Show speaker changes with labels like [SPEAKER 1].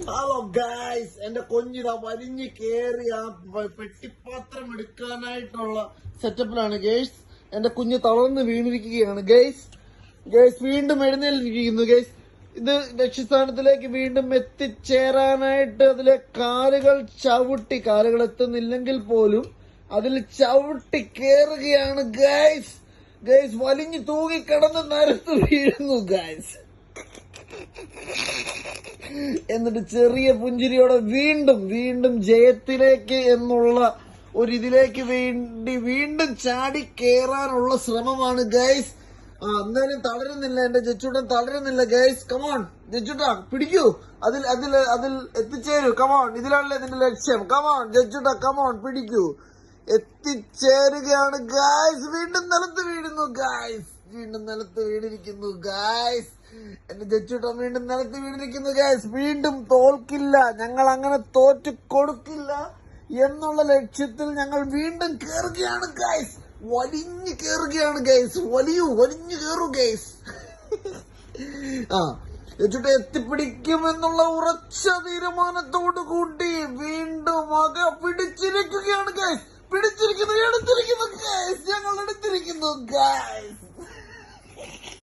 [SPEAKER 1] Hello guys, എന്റെ കുഞ്ഞിതാ വലിഞ്ഞു കേറി ആ പെട്ടിപ്പാത്രം എടുക്കാനായിട്ടുള്ള സെറ്റപ്പിലാണ് ഗൈസ്. എന്റെ കുഞ്ഞ് തളർന്ന് വീണിരിക്കുകയാണ് ഗൈസ്. വീണ്ടും എഴുന്നേൽപ്പിക്കുന്നു ഗൈസ്. ഇത് ലക്ഷ്യസ്ഥാനത്തിലേക്ക് വീണ്ടും എത്തിച്ചേരാനായിട്ട് അതിലെ കാലുകൾ എത്തുന്നില്ലെങ്കിൽ പോലും അതിൽ ചവിട്ടി കേറുകയാണ് ഗൈസ്. വലിഞ്ഞു തൂങ്ങി കിടന്ന് നിരത്ത് വീഴുന്നു ഗൈസ്. എന്നിട്ട് ചെറിയ പുഞ്ചിരിയോടെ വീണ്ടും ജയത്തിലേക്ക് എന്നുള്ള ഇതിലേക്ക് വീണ്ടും ചാടി കേറാനുള്ള ശ്രമമാണ് ഗൈസ്. എന്നാലും തളരുന്നില്ല, എന്റെ ജച്ചൂട്ടൻ തളരുന്നില്ല ഗൈസ്. കമോൺ ജച്ചൂട്ടാ, പിടിക്കൂ, അതിൽ എത്തിച്ചേരൂ. കമോൺ, ഇതിലാണല്ലേ നിന്റെ ലക്ഷ്യം. കമോൺ ജച്ചൂട്ടാ, കമോൺ പിടിക്കൂ. എത്തിച്ചേരുകയാണ് ഗൈസ്. വീണ്ടും നിലത്ത് വീണിരിക്കുന്നു ഗൈസ്. എന്റെ ജച്ചൂട്ടൻ വീണ്ടും നിലത്ത് വീണിരിക്കുന്നു ഗൈസ്. വീണ്ടും തോൽക്കില്ല, ഞങ്ങൾ അങ്ങനെ തോറ്റു കൊടുക്കില്ല എന്നുള്ള ലക്ഷ്യത്തിൽ ഞങ്ങൾ വീണ്ടും കേറുകയാണ് ഗൈസ്. വലിഞ്ഞു കേറുകയാണ് ഗൈസ്. വലിഞ്ഞു കേറു ഗൈസ്. ജച്ചൂട്ട എത്തിപ്പിടിക്കുമെന്നുള്ള ഉറച്ച തീരുമാനത്തോടു കൂടി വീണ്ടും പിടിച്ചിരിക്കുകയാണ് ഗൈസ്. എടുത്തിരിക്കുന്നു ഗൈസ്. ഞങ്ങൾ എടുത്തിരിക്കുന്നു ഗൈസ്.